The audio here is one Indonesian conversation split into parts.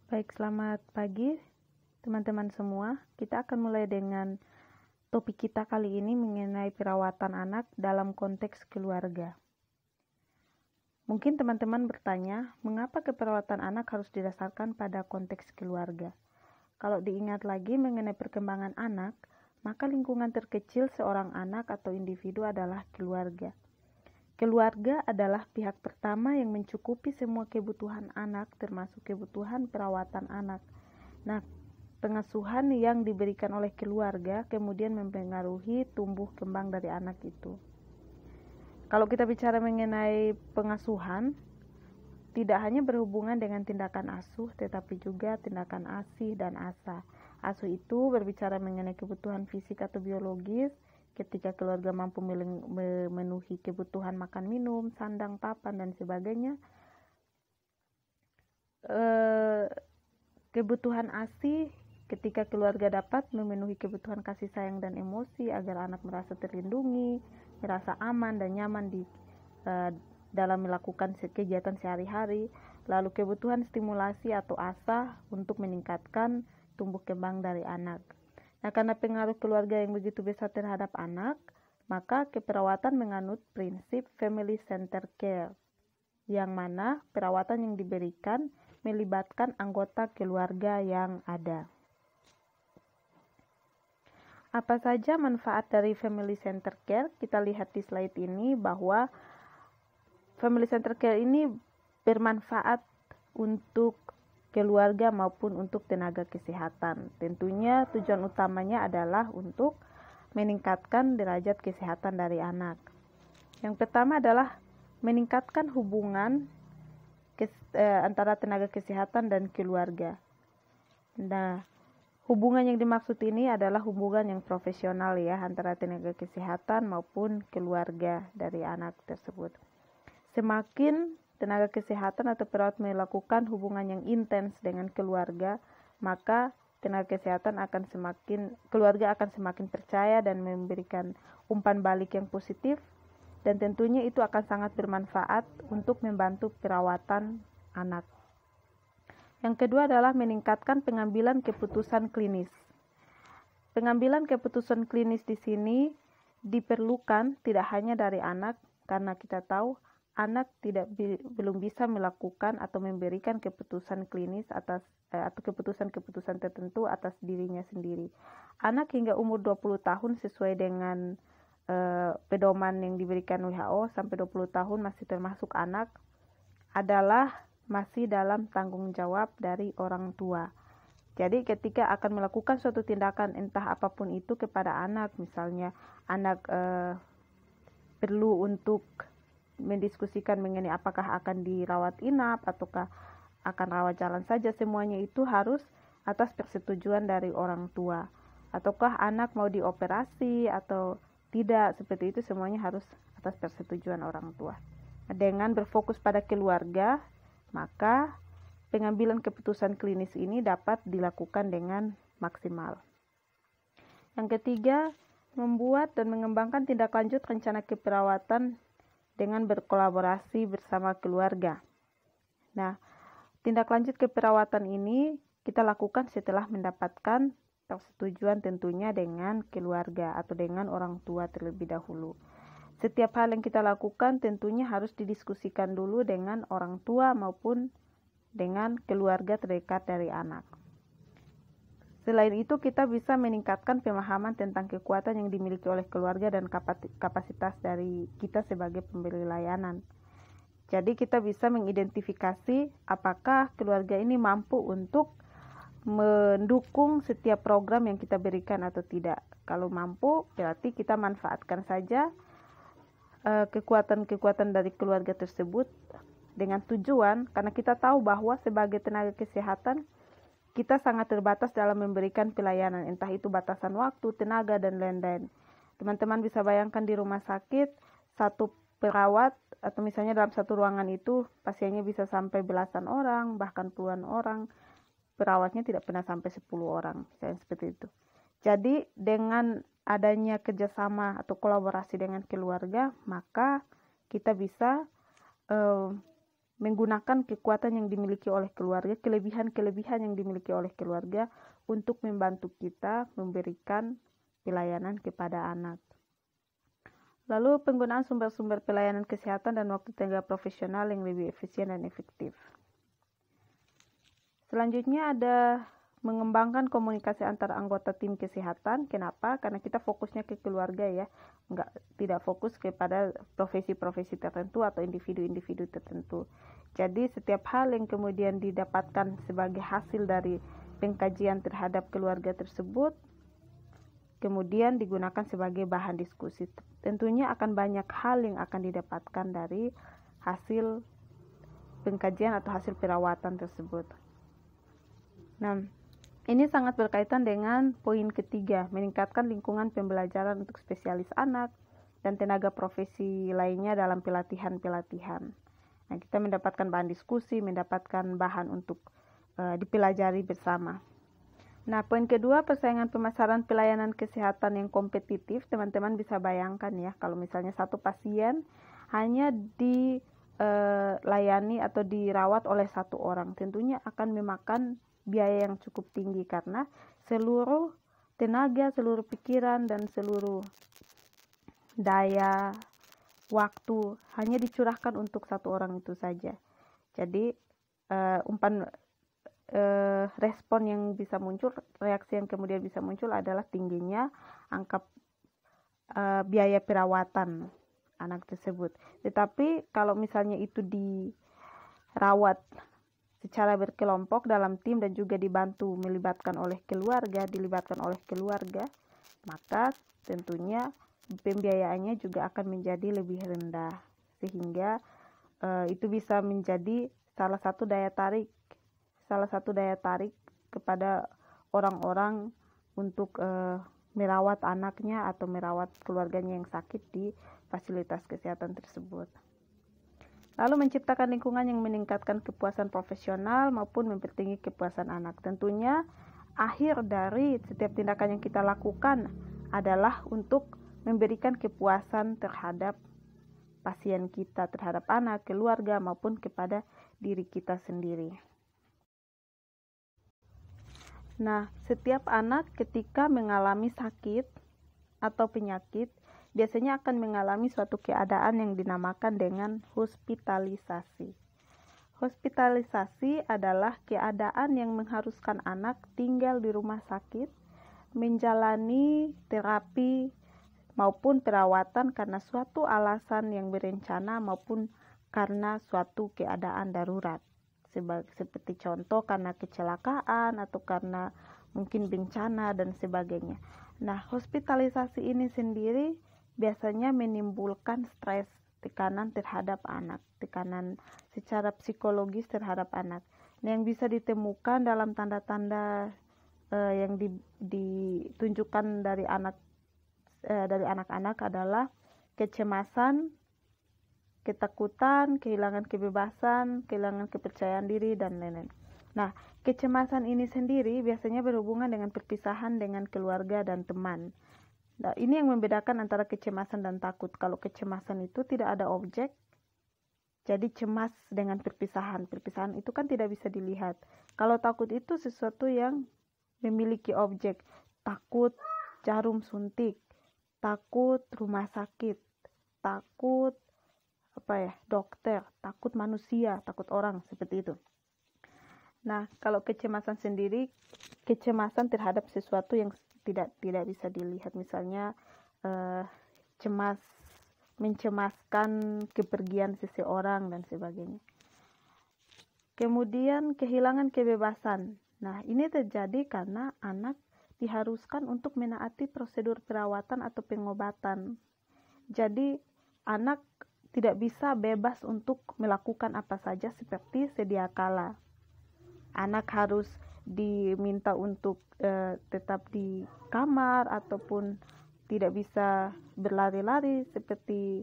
Baik, selamat pagi teman-teman semua. Kita akan mulai dengan topik kita kali ini mengenai perawatan anak dalam konteks keluarga. Mungkin teman-teman bertanya, mengapa keperawatan anak harus didasarkan pada konteks keluarga? Kalau diingat lagi mengenai perkembangan anak, maka lingkungan terkecil seorang anak atau individu adalah keluarga. Keluarga adalah pihak pertama yang mencukupi semua kebutuhan anak, termasuk kebutuhan perawatan anak. Nah, pengasuhan yang diberikan oleh keluarga kemudian mempengaruhi tumbuh kembang dari anak itu. Kalau kita bicara mengenai pengasuhan, tidak hanya berhubungan dengan tindakan asuh, tetapi juga tindakan asih dan asa. Asuh itu berbicara mengenai kebutuhan fisik atau biologis, ketika keluarga mampu memenuhi kebutuhan makan minum, sandang, papan, dan sebagainya. Kebutuhan asih ketika keluarga dapat memenuhi kebutuhan kasih sayang dan emosi agar anak merasa terlindungi, merasa aman dan nyaman dalam melakukan kegiatan sehari-hari. Lalu kebutuhan stimulasi atau asa untuk meningkatkan tumbuh kembang dari anak. Nah, karena pengaruh keluarga yang begitu besar terhadap anak, maka keperawatan menganut prinsip family center care, yang mana perawatan yang diberikan melibatkan anggota keluarga yang ada. Apa saja manfaat dari family center care? Kita lihat di slide ini bahwa family center care ini bermanfaat untuk keluarga maupun untuk tenaga kesehatan. Tentunya tujuan utamanya adalah untuk meningkatkan derajat kesehatan dari anak. Yang pertama adalah meningkatkan hubungan antara tenaga kesehatan dan keluarga. Nah, hubungan yang dimaksud ini adalah hubungan yang profesional ya, antara tenaga kesehatan maupun keluarga dari anak tersebut. Semakin tenaga kesehatan atau perawat melakukan hubungan yang intens dengan keluarga, maka keluarga akan semakin percaya dan memberikan umpan balik yang positif, dan tentunya itu akan sangat bermanfaat untuk membantu perawatan anak. Yang kedua adalah meningkatkan pengambilan keputusan klinis. Pengambilan keputusan klinis di sini diperlukan tidak hanya dari anak, karena kita tahu anak belum bisa melakukan atau memberikan keputusan klinis atau keputusan-keputusan tertentu atas dirinya sendiri. Anak hingga umur 20 tahun sesuai dengan pedoman yang diberikan WHO sampai 20 tahun masih termasuk anak adalah masih dalam tanggung jawab dari orang tua. Jadi ketika akan melakukan suatu tindakan entah apapun itu kepada anak, misalnya anak perlu untuk mendiskusikan mengenai apakah akan dirawat inap ataukah akan rawat jalan saja, semuanya itu harus atas persetujuan dari orang tua. Ataukah anak mau dioperasi atau tidak, seperti itu semuanya harus atas persetujuan orang tua. Dengan berfokus pada keluarga, maka pengambilan keputusan klinis ini dapat dilakukan dengan maksimal. Yang ketiga, membuat dan mengembangkan tindak lanjut rencana keperawatan dengan berkolaborasi bersama keluarga. Nah, tindak lanjut keperawatan ini kita lakukan setelah mendapatkan persetujuan tentunya dengan keluarga atau dengan orang tua terlebih dahulu. Setiap hal yang kita lakukan tentunya harus didiskusikan dulu dengan orang tua maupun dengan keluarga terdekat dari anak. Selain itu, kita bisa meningkatkan pemahaman tentang kekuatan yang dimiliki oleh keluarga dan kapasitas dari kita sebagai pemberi layanan. Jadi kita bisa mengidentifikasi apakah keluarga ini mampu untuk mendukung setiap program yang kita berikan atau tidak. Kalau mampu, berarti kita manfaatkan saja kekuatan-kekuatan dari keluarga tersebut dengan tujuan, karena kita tahu bahwa sebagai tenaga kesehatan kita sangat terbatas dalam memberikan pelayanan, entah itu batasan waktu, tenaga, dan lain-lain. Teman-teman bisa bayangkan di rumah sakit, satu perawat atau misalnya dalam satu ruangan itu pasiennya bisa sampai belasan orang, bahkan puluhan orang. Perawatnya tidak pernah sampai 10 orang, misalnya seperti itu. Jadi dengan adanya kerjasama atau kolaborasi dengan keluarga, maka kita bisa menggunakan kekuatan yang dimiliki oleh keluarga, kelebihan-kelebihan yang dimiliki oleh keluarga untuk membantu kita memberikan pelayanan kepada anak. Lalu penggunaan sumber-sumber pelayanan kesehatan dan waktu tenaga profesional yang lebih efisien dan efektif. Selanjutnya ada mengembangkan komunikasi antar anggota tim kesehatan. Kenapa? Karena kita fokusnya ke keluarga ya, tidak fokus kepada profesi-profesi tertentu atau individu-individu tertentu. Jadi setiap hal yang kemudian didapatkan sebagai hasil dari pengkajian terhadap keluarga tersebut, kemudian digunakan sebagai bahan diskusi. Tentunya akan banyak hal yang akan didapatkan dari hasil pengkajian atau hasil perawatan tersebut. Nah, ini sangat berkaitan dengan poin ketiga, meningkatkan lingkungan pembelajaran untuk spesialis anak dan tenaga profesi lainnya dalam pelatihan-pelatihan. Nah, kita mendapatkan bahan diskusi, mendapatkan bahan untuk dipelajari bersama. Nah, poin kedua, persaingan pemasaran pelayanan kesehatan yang kompetitif. Teman-teman bisa bayangkan ya, kalau misalnya satu pasien hanya dilayani atau dirawat oleh satu orang, tentunya akan memakan biaya yang cukup tinggi karena seluruh tenaga, seluruh pikiran, dan seluruh daya, waktu hanya dicurahkan untuk satu orang itu saja. Jadi respon yang bisa muncul, reaksi yang kemudian bisa muncul adalah tingginya angka biaya perawatan anak tersebut. Tetapi kalau misalnya itu dirawat secara berkelompok dalam tim dan juga dilibatkan oleh keluarga, maka tentunya pembiayaannya juga akan menjadi lebih rendah, sehingga itu bisa menjadi salah satu daya tarik kepada orang-orang untuk merawat anaknya atau merawat keluarganya yang sakit di fasilitas kesehatan tersebut. Lalu menciptakan lingkungan yang meningkatkan kepuasan profesional maupun mempertinggi kepuasan anak. Tentunya akhir dari setiap tindakan yang kita lakukan adalah untuk memberikan kepuasan terhadap pasien kita, terhadap anak, keluarga, maupun kepada diri kita sendiri. Nah, setiap anak ketika mengalami sakit atau penyakit, biasanya akan mengalami suatu keadaan yang dinamakan dengan hospitalisasi. Hospitalisasi adalah keadaan yang mengharuskan anak tinggal di rumah sakit, menjalani terapi maupun perawatan karena suatu alasan yang berencana maupun karena suatu keadaan darurat. Seperti contoh karena kecelakaan atau karena mungkin bencana dan sebagainya. Nah, hospitalisasi ini sendiri biasanya menimbulkan stres, tekanan terhadap anak, tekanan secara psikologis terhadap anak. Nah, yang bisa ditemukan dalam tanda-tanda yang ditunjukkan dari anak-anak adalah kecemasan, ketakutan, kehilangan kebebasan, kehilangan kepercayaan diri, dan lain-lain. Nah, kecemasan ini sendiri biasanya berhubungan dengan perpisahan dengan keluarga dan teman. Nah, ini yang membedakan antara kecemasan dan takut. Kalau kecemasan itu tidak ada objek, jadi cemas dengan perpisahan. Perpisahan itu kan tidak bisa dilihat. Kalau takut itu sesuatu yang memiliki objek. Takut jarum suntik, takut rumah sakit, takut dokter, takut manusia, takut orang, seperti itu. Nah, kalau kecemasan sendiri, kecemasan terhadap sesuatu yang tidak bisa dilihat, misalnya mencemaskan kepergian seseorang dan sebagainya. Kemudian kehilangan kebebasan. Nah, ini terjadi karena anak diharuskan untuk menaati prosedur perawatan atau pengobatan. Jadi, anak tidak bisa bebas untuk melakukan apa saja seperti sedia kala. Anak harus diminta untuk tetap di kamar ataupun tidak bisa berlari-lari seperti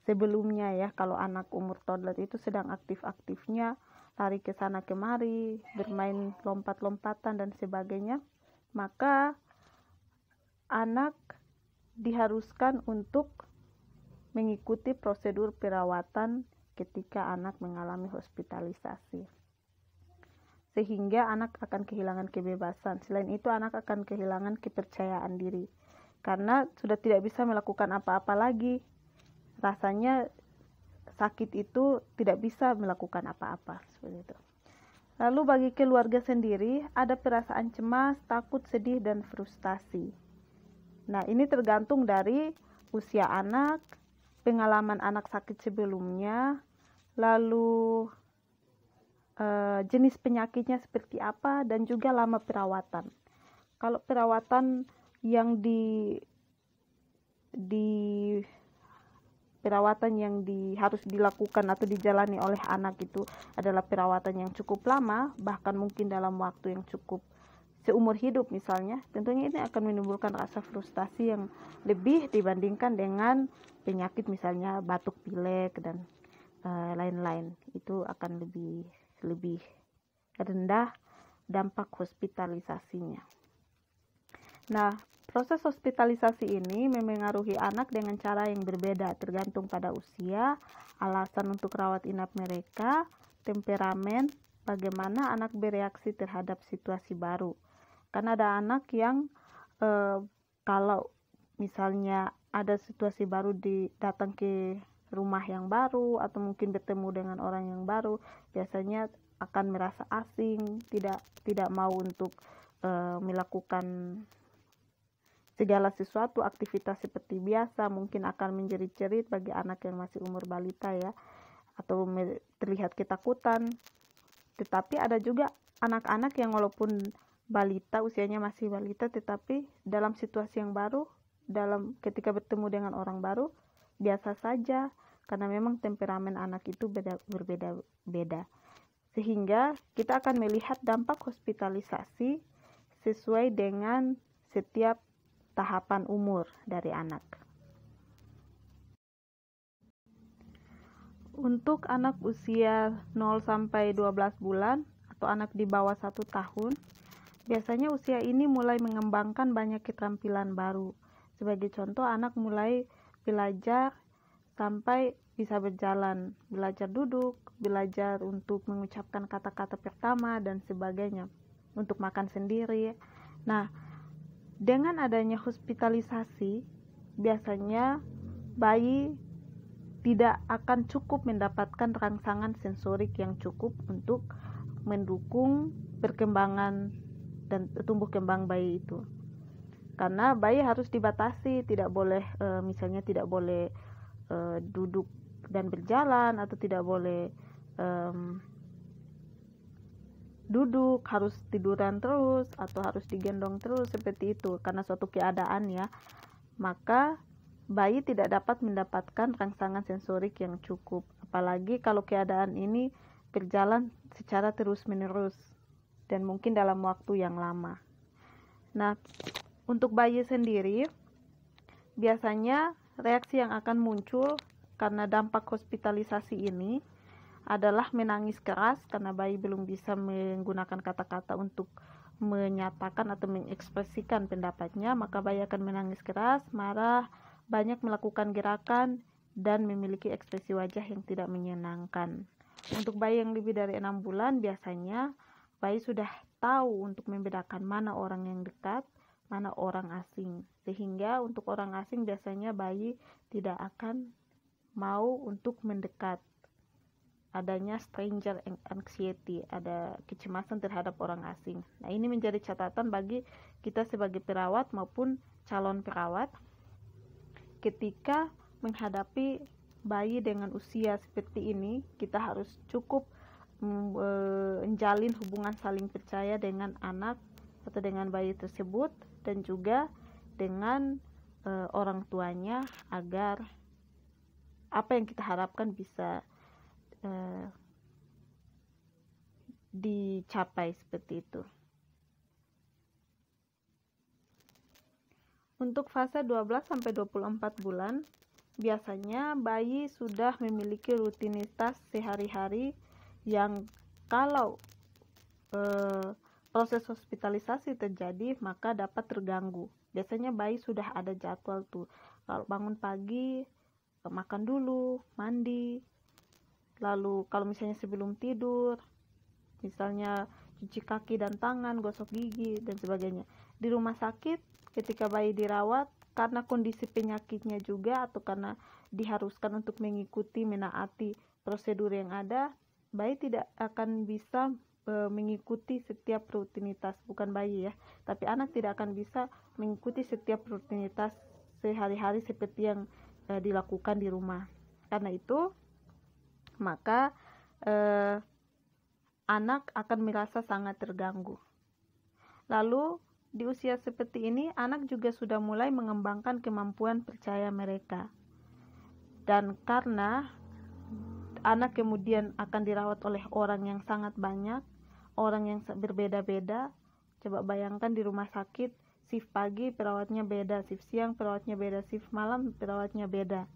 sebelumnya ya. Kalau anak umur toddler itu sedang aktif-aktifnya lari ke sana kemari, bermain lompat-lompatan dan sebagainya, maka anak diharuskan untuk mengikuti prosedur perawatan ketika anak mengalami hospitalisasi. Sehingga anak akan kehilangan kebebasan. Selain itu, anak akan kehilangan kepercayaan diri. Karena sudah tidak bisa melakukan apa-apa lagi. Rasanya sakit itu tidak bisa melakukan apa-apa. Seperti itu. Lalu bagi keluarga sendiri, ada perasaan cemas, takut, sedih, dan frustasi. Nah, ini tergantung dari usia anak, pengalaman anak sakit sebelumnya, lalu jenis penyakitnya seperti apa, dan juga lama perawatan. Kalau perawatan yang harus dilakukan atau dijalani oleh anak itu adalah perawatan yang cukup lama, bahkan mungkin dalam waktu yang cukup seumur hidup misalnya, tentunya ini akan menimbulkan rasa frustasi yang lebih dibandingkan dengan penyakit misalnya batuk pilek dan lain-lain. Itu akan lebih rendah dampak hospitalisasinya. Nah, proses hospitalisasi ini memengaruhi anak dengan cara yang berbeda tergantung pada usia, alasan untuk rawat inap mereka, temperamen, bagaimana anak bereaksi terhadap situasi baru. Karena ada anak yang kalau misalnya ada situasi baru datang ke rumah yang baru atau mungkin bertemu dengan orang yang baru, biasanya akan merasa asing, tidak mau untuk melakukan segala sesuatu aktivitas seperti biasa, mungkin akan menjerit-jerit bagi anak yang masih umur balita ya, atau terlihat ketakutan. Tetapi ada juga anak-anak yang walaupun balita, usianya masih balita, tetapi dalam situasi yang baru, ketika bertemu dengan orang baru, biasa saja, karena memang temperamen anak itu berbeda-beda. Sehingga kita akan melihat dampak hospitalisasi sesuai dengan setiap tahapan umur dari anak. Untuk anak usia 0 sampai 12 bulan atau anak di bawah 1 tahun, biasanya usia ini mulai mengembangkan banyak keterampilan baru. Sebagai contoh, anak mulai belajar sampai bisa berjalan, belajar duduk, belajar untuk mengucapkan kata-kata pertama dan sebagainya, untuk makan sendiri. Nah, dengan adanya hospitalisasi, biasanya bayi tidak akan cukup mendapatkan rangsangan sensorik yang cukup untuk mendukung perkembangan dan tumbuh kembang bayi itu. Karena bayi harus dibatasi, tidak boleh misalnya tidak boleh duduk dan berjalan, atau tidak boleh duduk, harus tiduran terus atau harus digendong terus seperti itu karena suatu keadaan ya. Maka bayi tidak dapat mendapatkan rangsangan sensorik yang cukup, apalagi kalau keadaan ini berjalan secara terus-menerus dan mungkin dalam waktu yang lama. Nah, untuk bayi sendiri biasanya reaksi yang akan muncul karena dampak hospitalisasi ini adalah menangis keras karena bayi belum bisa menggunakan kata-kata untuk menyatakan atau mengekspresikan pendapatnya, maka bayi akan menangis keras, marah, banyak melakukan gerakan, dan memiliki ekspresi wajah yang tidak menyenangkan. Untuk bayi yang lebih dari 6 bulan, biasanya bayi sudah tahu untuk membedakan mana orang yang dekat, mana orang asing. Sehingga untuk orang asing biasanya bayi tidak akan mau untuk mendekat. Adanya stranger anxiety, ada kecemasan terhadap orang asing. Nah, ini menjadi catatan bagi kita sebagai perawat maupun calon perawat ketika menghadapi bayi dengan usia seperti ini. Kita harus cukup menjalin hubungan saling percaya dengan anak atau dengan bayi tersebut dan juga dengan orang tuanya, agar apa yang kita harapkan bisa dicapai seperti itu. Untuk fase 12 sampai 24 bulan, biasanya bayi sudah memiliki rutinitas sehari-hari yang kalau proses hospitalisasi terjadi maka dapat terganggu. Biasanya bayi sudah ada jadwal tuh. Kalau bangun pagi, makan dulu, mandi, Lalu kalau misalnya sebelum tidur, misalnya cuci kaki dan tangan, gosok gigi, dan sebagainya. Di rumah sakit, ketika bayi dirawat, karena kondisi penyakitnya juga atau karena diharuskan untuk mengikuti, menaati prosedur yang ada, bayi tidak akan bisa mengikuti setiap rutinitas, bukan bayi ya, tapi anak tidak akan bisa mengikuti setiap rutinitas sehari-hari seperti yang dilakukan di rumah. Karena itu, maka anak akan merasa sangat terganggu. Lalu di usia seperti ini, anak juga sudah mulai mengembangkan kemampuan percaya mereka. Dan karena anak kemudian akan dirawat oleh orang yang sangat banyak, orang yang berbeda-beda. Coba bayangkan di rumah sakit, shift pagi perawatnya beda, shift siang perawatnya beda, shift malam perawatnya beda.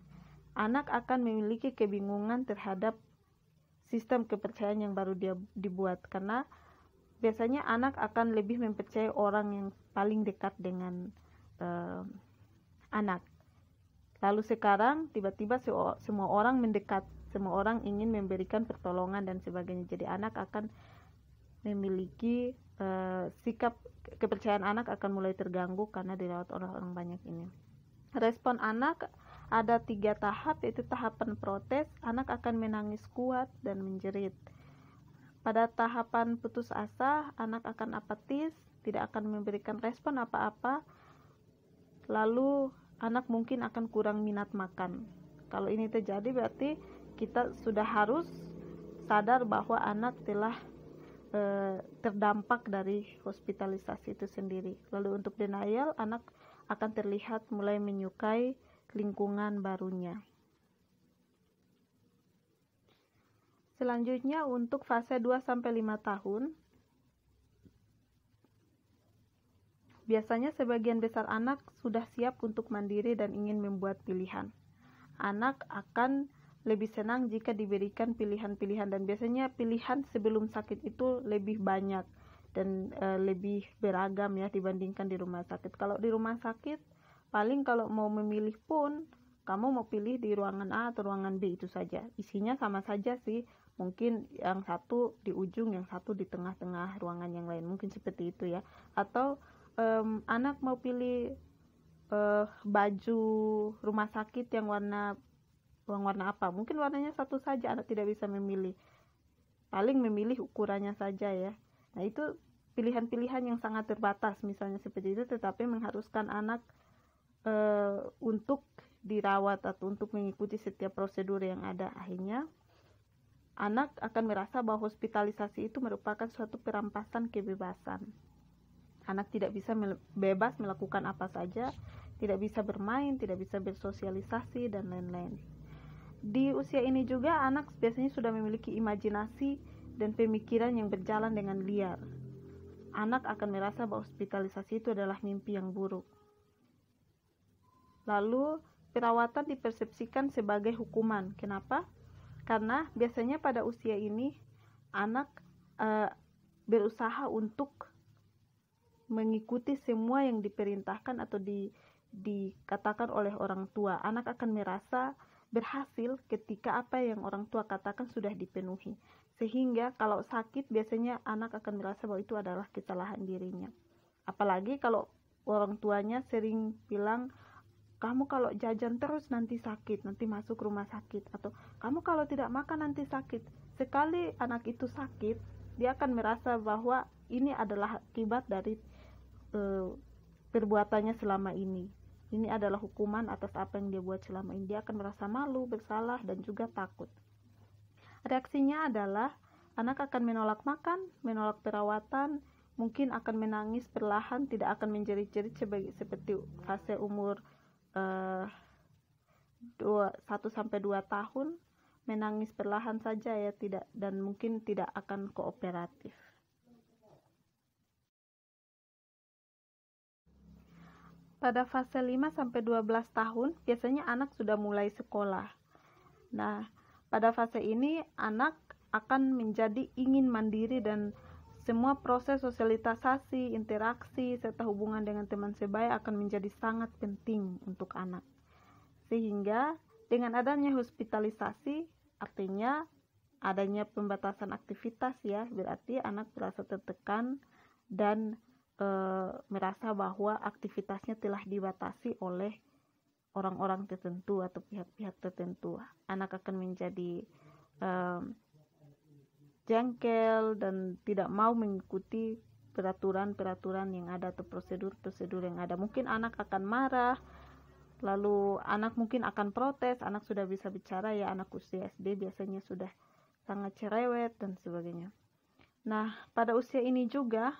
Anak akan memiliki kebingungan terhadap sistem kepercayaan yang baru dia dibuat, karena biasanya anak akan lebih mempercayai orang yang paling dekat dengan anak. Lalu sekarang tiba-tiba semua orang mendekat, semua orang ingin memberikan pertolongan dan sebagainya. Jadi anak akan memiliki sikap kepercayaan anak akan mulai terganggu karena dirawat orang banyak ini. Respon anak ada 3 tahap, yaitu tahapan protes, anak akan menangis kuat dan menjerit. Pada tahapan putus asa, anak akan apatis, tidak akan memberikan respon apa-apa. Lalu anak mungkin akan kurang minat makan. Kalau ini terjadi berarti kita sudah harus sadar bahwa anak telah terdampak dari hospitalisasi itu sendiri. Lalu untuk denial, anak akan terlihat mulai menyukai lingkungan barunya. Selanjutnya untuk fase 2-5 tahun, biasanya sebagian besar anak sudah siap untuk mandiri dan ingin membuat pilihan. Anak akan lebih senang jika diberikan pilihan-pilihan, dan biasanya pilihan sebelum sakit itu lebih banyak dan lebih beragam ya dibandingkan di rumah sakit. Kalau di rumah sakit, paling kalau mau memilih pun kamu mau pilih di ruangan A atau ruangan B, itu saja. Isinya sama saja sih, mungkin yang satu di ujung, yang satu di tengah-tengah ruangan yang lain, mungkin seperti itu ya. Atau anak mau pilih baju rumah sakit yang warna apa, mungkin warnanya satu saja, anak tidak bisa memilih, paling memilih ukurannya saja ya. Nah itu pilihan-pilihan yang sangat terbatas misalnya seperti itu, tetapi mengharuskan anak untuk dirawat atau untuk mengikuti setiap prosedur yang ada. Akhirnya anak akan merasa bahwa hospitalisasi itu merupakan suatu perampasan kebebasan. Anak tidak bisa bebas melakukan apa saja, tidak bisa bermain, tidak bisa bersosialisasi, dan lain-lain. Di usia ini juga anak biasanya sudah memiliki imajinasi dan pemikiran yang berjalan dengan liar. Anak akan merasa bahwa hospitalisasi itu adalah mimpi yang buruk. Lalu perawatan dipersepsikan sebagai hukuman. Kenapa? Karena biasanya pada usia ini anak berusaha untuk mengikuti semua yang diperintahkan atau dikatakan oleh orang tua. Anak akan merasa berhasil ketika apa yang orang tua katakan sudah dipenuhi. Sehingga kalau sakit biasanya anak akan merasa bahwa itu adalah kesalahan dirinya. Apalagi kalau orang tuanya sering bilang, kamu kalau jajan terus nanti sakit, nanti masuk rumah sakit, atau kamu kalau tidak makan nanti sakit. Sekali anak itu sakit, dia akan merasa bahwa ini adalah akibat dari perbuatannya selama ini. Ini adalah hukuman atas apa yang dia buat selama ini. Dia akan merasa malu, bersalah, dan juga takut. Reaksinya adalah anak akan menolak makan, menolak perawatan, mungkin akan menangis perlahan, tidak akan menjerit-jerit seperti fase umur 1-2 tahun, menangis perlahan saja ya, tidak, dan mungkin tidak akan kooperatif. Pada fase 5-12 tahun, biasanya anak sudah mulai sekolah. Nah, pada fase ini anak akan menjadi ingin mandiri dan semua proses sosialisasi, interaksi, serta hubungan dengan teman sebaya akan menjadi sangat penting untuk anak. Sehingga dengan adanya hospitalisasi, artinya adanya pembatasan aktivitas ya, berarti anak merasa tertekan dan merasa bahwa aktivitasnya telah dibatasi oleh orang-orang tertentu atau pihak-pihak tertentu. Anak akan menjadi jengkel dan tidak mau mengikuti peraturan-peraturan yang ada atau prosedur-prosedur yang ada. Mungkin anak akan marah, lalu anak mungkin akan protes. Anak sudah bisa bicara ya, anak usia SD biasanya sudah sangat cerewet dan sebagainya. Nah, pada usia ini juga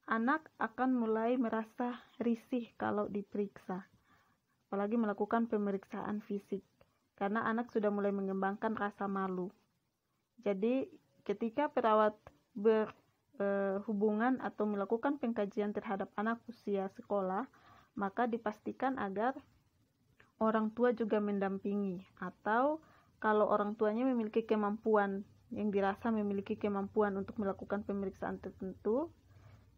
anak akan mulai merasa risih kalau diperiksa, apalagi melakukan pemeriksaan fisik, karena anak sudah mulai mengembangkan rasa malu. Jadi ketika perawat berhubungan atau melakukan pengkajian terhadap anak usia sekolah, maka dipastikan agar orang tua juga mendampingi, atau kalau orang tuanya memiliki kemampuan, yang dirasa memiliki kemampuan untuk melakukan pemeriksaan tertentu,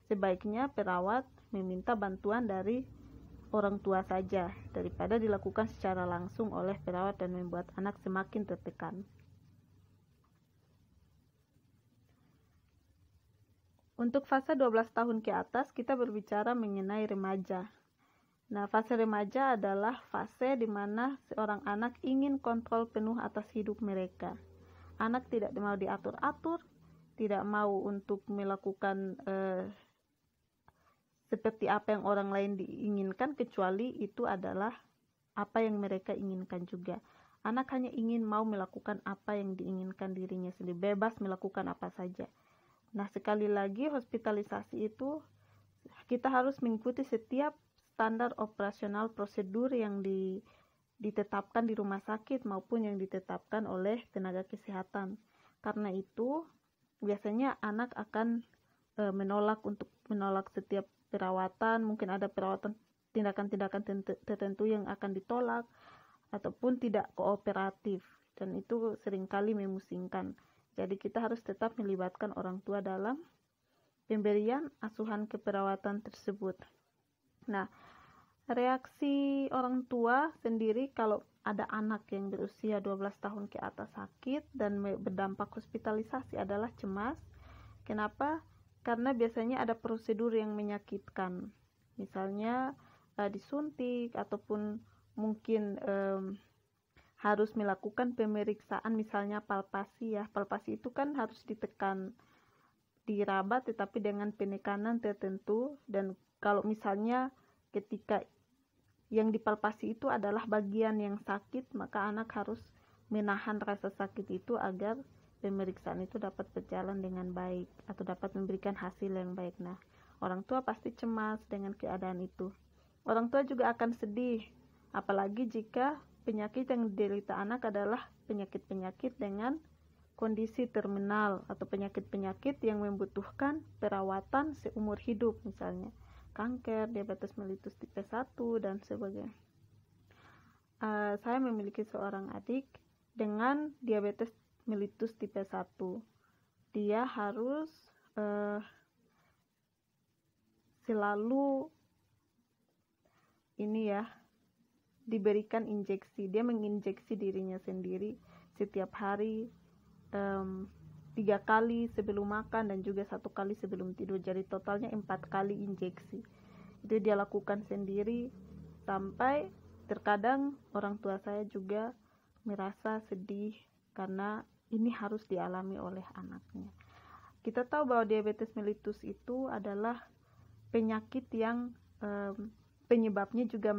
sebaiknya perawat meminta bantuan dari orang tua saja daripada dilakukan secara langsung oleh perawat dan membuat anak semakin tertekan. Untuk fase 12 tahun ke atas, kita berbicara mengenai remaja. Nah, fase remaja adalah fase di mana seorang anak ingin kontrol penuh atas hidup mereka. Anak tidak mau diatur-atur, tidak mau untuk melakukan seperti apa yang orang lain diinginkan, kecuali itu adalah apa yang mereka inginkan juga. Anak hanya ingin mau melakukan apa yang diinginkan dirinya sendiri, bebas melakukan apa saja. Nah, sekali lagi hospitalisasi itu kita harus mengikuti setiap standar operasional prosedur yang ditetapkan di rumah sakit maupun yang ditetapkan oleh tenaga kesehatan. Karena itu biasanya anak akan menolak setiap perawatan. Mungkin ada perawatan tindakan-tindakan tertentu yang akan ditolak ataupun tidak kooperatif, dan itu seringkali memusingkan. Jadi kita harus tetap melibatkan orang tua dalam pemberian asuhan keperawatan tersebut. Nah, reaksi orang tua sendiri kalau ada anak yang berusia 12 tahun ke atas sakit dan berdampak hospitalisasi adalah cemas. Kenapa? Karena biasanya ada prosedur yang menyakitkan, misalnya disuntik ataupun mungkin harus melakukan pemeriksaan, misalnya palpasi ya. Palpasi itu kan harus ditekan, diraba tetapi dengan penekanan tertentu, dan kalau misalnya ketika yang dipalpasi itu adalah bagian yang sakit, maka anak harus menahan rasa sakit itu agar pemeriksaan itu dapat berjalan dengan baik atau dapat memberikan hasil yang baik. Nah, orang tua pasti cemas dengan keadaan itu. Orang tua juga akan sedih, apalagi jika penyakit yang diderita anak adalah penyakit-penyakit dengan kondisi terminal atau penyakit-penyakit yang membutuhkan perawatan seumur hidup, misalnya kanker, diabetes mellitus tipe 1 dan sebagainya. Saya memiliki seorang adik dengan diabetes mellitus tipe 1. Dia harus selalu diberikan injeksi. Dia menginjeksi dirinya sendiri setiap hari 3 kali sebelum makan dan juga 1 kali sebelum tidur. Jadi totalnya 4 kali injeksi. Itu dia lakukan sendiri, sampai terkadang orang tua saya juga merasa sedih karena ini harus dialami oleh anaknya. Kita tahu bahwa diabetes mellitus itu adalah penyakit yang penyebabnya juga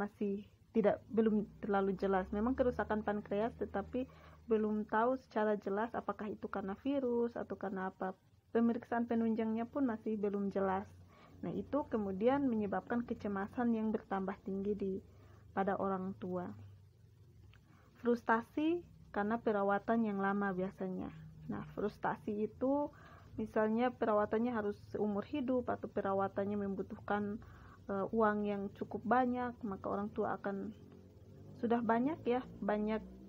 belum terlalu jelas. Memang kerusakan pankreas, tetapi belum tahu secara jelas apakah itu karena virus atau karena apa. Pemeriksaan penunjangnya pun masih belum jelas. Nah, itu kemudian menyebabkan kecemasan yang bertambah tinggi pada orang tua. Frustasi karena perawatan yang lama biasanya. Nah, frustasi itu misalnya perawatannya harus seumur hidup atau perawatannya membutuhkan uang yang cukup banyak, maka orang tua akan sudah banyak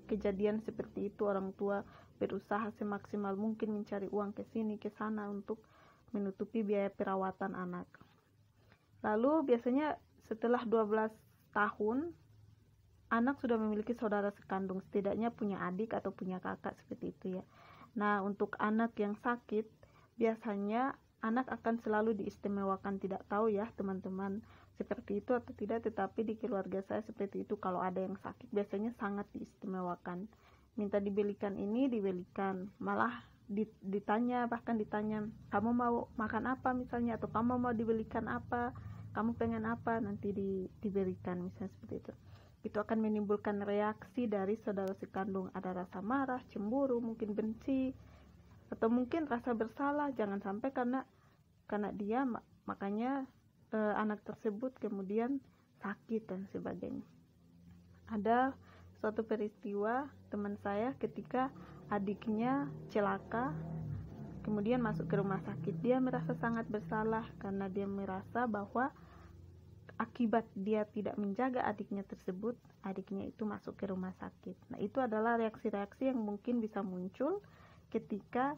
kejadian seperti itu. Orang tua berusaha semaksimal mungkin mencari uang ke sini ke sana untuk menutupi biaya perawatan anak. Lalu biasanya setelah 12 tahun anak sudah memiliki saudara sekandung, setidaknya punya adik atau punya kakak seperti itu ya. Nah, untuk anak yang sakit, biasanya anak akan selalu diistimewakan. Tidak tahu ya teman-teman seperti itu atau tidak, tetapi di keluarga saya seperti itu. Kalau ada yang sakit biasanya sangat diistimewakan. Minta dibelikan ini, dibelikan. Malah ditanya, bahkan ditanya, kamu mau makan apa misalnya, atau kamu mau dibelikan apa, kamu pengen apa, nanti diberikan misalnya seperti itu. Itu akan menimbulkan reaksi dari saudara sekandung, ada rasa marah, cemburu, mungkin benci, atau mungkin rasa bersalah. Jangan sampai karena dia makanya anak tersebut kemudian sakit dan sebagainya. Ada suatu peristiwa teman saya ketika adiknya celaka kemudian masuk ke rumah sakit. Dia merasa sangat bersalah karena dia merasa bahwa akibat dia tidak menjaga adiknya tersebut, adiknya itu masuk ke rumah sakit. Nah, itu adalah reaksi-reaksi yang mungkin bisa muncul ketika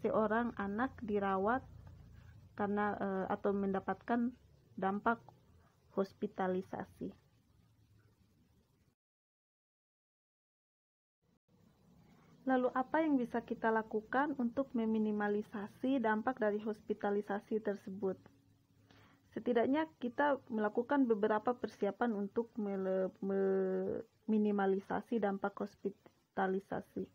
seorang anak dirawat karena atau mendapatkan dampak hospitalisasi. Lalu apa yang bisa kita lakukan untuk meminimalisasi dampak dari hospitalisasi tersebut? Setidaknya kita melakukan beberapa persiapan untuk meminimalisasi dampak hospitalisasi.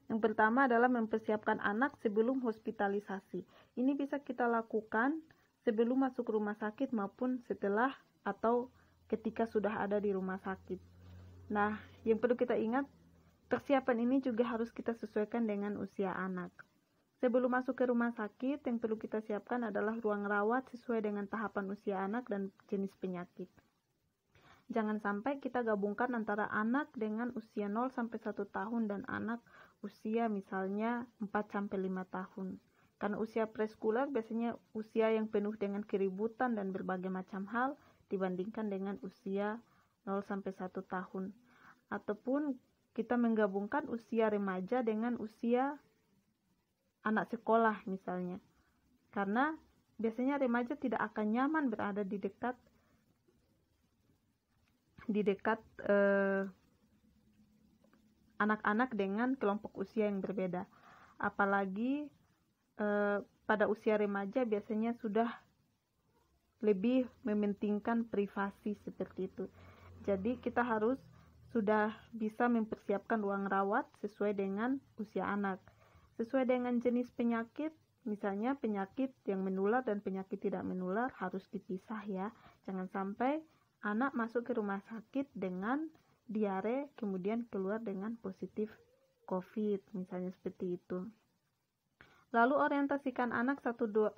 Yang pertama adalah mempersiapkan anak sebelum hospitalisasi. Ini bisa kita lakukan sebelum masuk rumah sakit maupun setelah atau ketika sudah ada di rumah sakit. Nah, yang perlu kita ingat, persiapan ini juga harus kita sesuaikan dengan usia anak. Sebelum masuk ke rumah sakit, yang perlu kita siapkan adalah ruang rawat sesuai dengan tahapan usia anak dan jenis penyakit. Jangan sampai kita gabungkan antara anak dengan usia 0-1 tahun dan anak usia misalnya 4-5 tahun. Karena usia preskolar biasanya usia yang penuh dengan keributan dan berbagai macam hal dibandingkan dengan usia 0-1 tahun. Ataupun kita menggabungkan usia remaja dengan usia anak sekolah misalnya, karena biasanya remaja tidak akan nyaman berada di dekat anak-anak dengan kelompok usia yang berbeda. Apalagi pada usia remaja biasanya sudah lebih mementingkan privasi seperti itu. Jadi kita harus sudah bisa mempersiapkan ruang rawat sesuai dengan usia anak. Sesuai dengan jenis penyakit, misalnya penyakit yang menular dan penyakit tidak menular harus dipisah ya. Jangan sampai anak masuk ke rumah sakit dengan diare kemudian keluar dengan positif COVID, misalnya seperti itu. Lalu orientasikan anak 1-2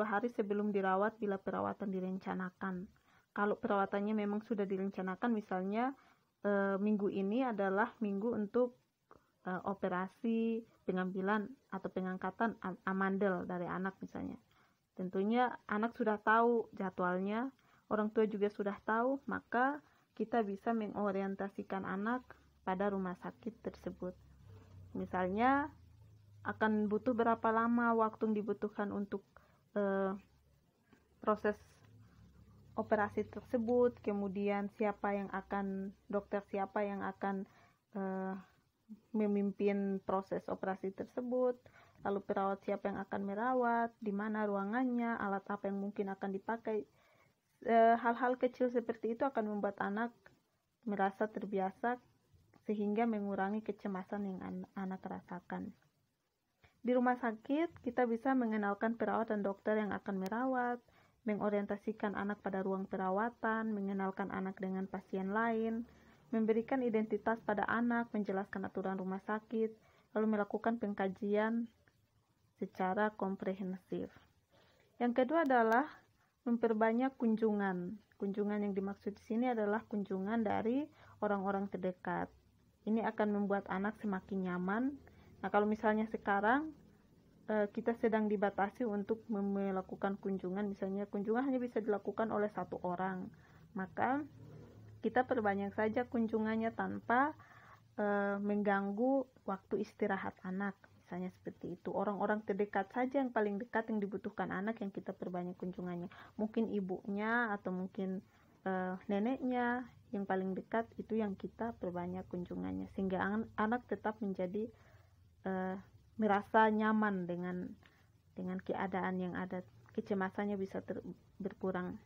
hari sebelum dirawat bila perawatan direncanakan. Kalau perawatannya memang sudah direncanakan, misalnya minggu ini adalah minggu untuk operasi pengambilan atau pengangkatan amandel dari anak misalnya. Tentunya anak sudah tahu jadwalnya, orang tua juga sudah tahu, maka kita bisa mengorientasikan anak pada rumah sakit tersebut. Misalnya akan butuh berapa lama waktu yang dibutuhkan untuk proses operasi tersebut, kemudian dokter siapa yang akan memimpin proses operasi tersebut, lalu perawat siapa yang akan merawat, di mana ruangannya, alat apa yang mungkin akan dipakai. Hal-hal kecil seperti itu akan membuat anak merasa terbiasa sehingga mengurangi kecemasan yang anak rasakan. Di rumah sakit, kita bisa mengenalkan perawat dan dokter yang akan merawat, mengorientasikan anak pada ruang perawatan, mengenalkan anak dengan pasien lain, memberikan identitas pada anak, menjelaskan aturan rumah sakit, lalu melakukan pengkajian secara komprehensif. Yang kedua adalah memperbanyak kunjungan. Kunjungan yang dimaksud di sini adalah kunjungan dari orang-orang terdekat. Ini akan membuat anak semakin nyaman. Nah, kalau misalnya sekarang kita sedang dibatasi untuk melakukan kunjungan, misalnya kunjungan hanya bisa dilakukan oleh 1 orang, maka kita perbanyak saja kunjungannya tanpa mengganggu waktu istirahat anak, misalnya seperti itu. Orang-orang terdekat saja yang paling dekat yang dibutuhkan anak yang kita perbanyak kunjungannya. Mungkin ibunya atau mungkin neneknya yang paling dekat itu yang kita perbanyak kunjungannya, sehingga anak tetap menjadi merasa nyaman dengan keadaan yang ada, kecemasannya bisa berkurang.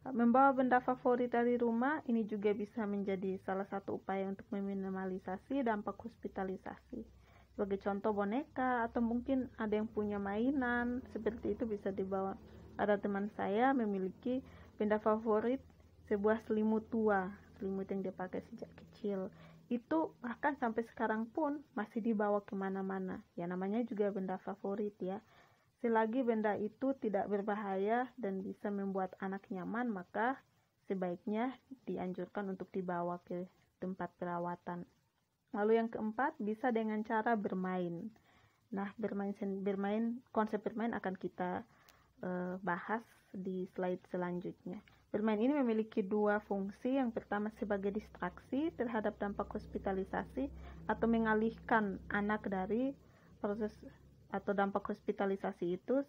Membawa benda favorit dari rumah ini juga bisa menjadi salah satu upaya untuk meminimalisasi dampak hospitalisasi. Sebagai contoh boneka, atau mungkin ada yang punya mainan seperti itu bisa dibawa. Ada teman saya memiliki benda favorit, sebuah selimut tua, selimut yang dia pakai sejak kecil. Itu bahkan sampai sekarang pun masih dibawa kemana-mana. Ya namanya juga benda favorit ya. Selagi benda itu tidak berbahaya dan bisa membuat anak nyaman, maka sebaiknya dianjurkan untuk dibawa ke tempat perawatan. Lalu yang keempat, bisa dengan cara bermain. Nah, konsep bermain akan kita bahas di slide selanjutnya. Bermain ini memiliki dua fungsi. Yang pertama sebagai distraksi terhadap dampak hospitalisasi atau mengalihkan anak dari proses atau dampak hospitalisasi itu,